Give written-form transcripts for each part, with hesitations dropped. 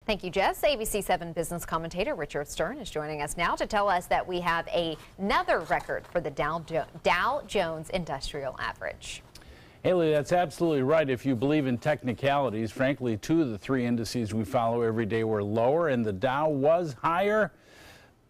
Thank you, Jess. ABC 7 business commentator Richard Stern is joining us now to tell us that we have another record for the Dow Jones Industrial Average. Haley, that's absolutely right. If you believe in technicalities, frankly, two of the three indices we follow every day were lower, and the Dow was higher,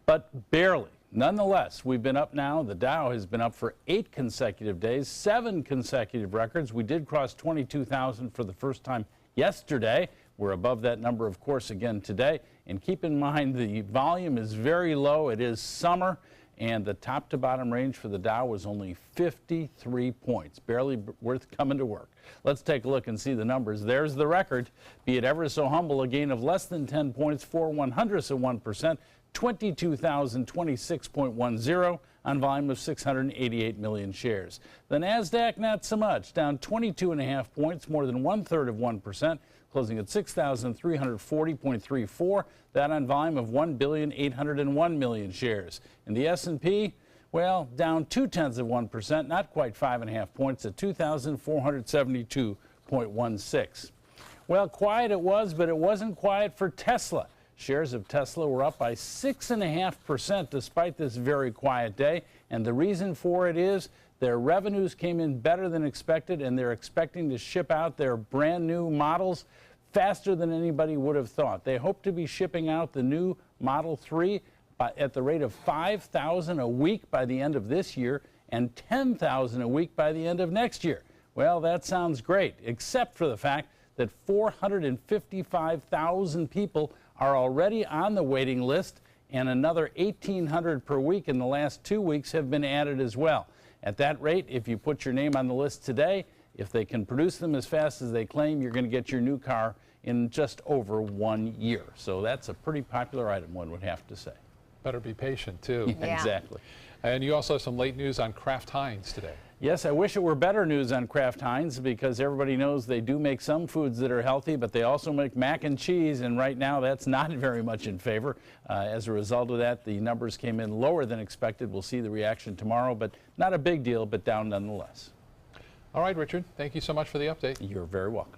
but barely. Nonetheless, we've been up now. The Dow has been up for 8 consecutive days, 7 consecutive records. We did cross 22,000 for the first time yesterday. We're above that number, of course, again today. And keep in mind, the volume is very low. It is summer, and the top to bottom range for the Dow was only 53 points, barely worth coming to work. Let's take a look and see the numbers. There's the record, be it ever so humble, a gain of less than 10 points, 0.04%, 22,026.10 on volume of 688 million shares. The NASDAQ, not so much, down 22.5 points, more than 1/3 of 1%, closing at 6,340.34, that on volume of 1,801 million shares. And the S&P, well, down 0.2%, not quite 5.5 points, at 2,472.16. Well, quiet it was, but it wasn't quiet for Tesla. Shares of Tesla were up by 6.5% despite this very quiet day, and the reason for it is their revenues came in better than expected, and they're expecting to ship out their brand new models faster than anybody would have thought. They hope to be shipping out the new Model 3 at the rate of 5,000 a week by the end of this year and 10,000 a week by the end of next year. Well, that sounds great, except for the fact that 455,000 people are already on the waiting list, and another 1,800 per week in the last 2 weeks have been added as well. At that rate, if you put your name on the list today, if they can produce them as fast as they claim, you're going to get your new car in just over 1 year. So that's a pretty popular item, one would have to say. Better be patient, too. Yeah. Exactly. And you also have some late news on Kraft Heinz today. Yes, I wish it were better news on Kraft Heinz, because everybody knows they do make some foods that are healthy, but they also make mac and cheese, and right now that's not very much in favor. As a result of that, the numbers came in lower than expected. We'll see the reaction tomorrow, but not a big deal, but down nonetheless. All right, Richard, thank you so much for the update. You're very welcome.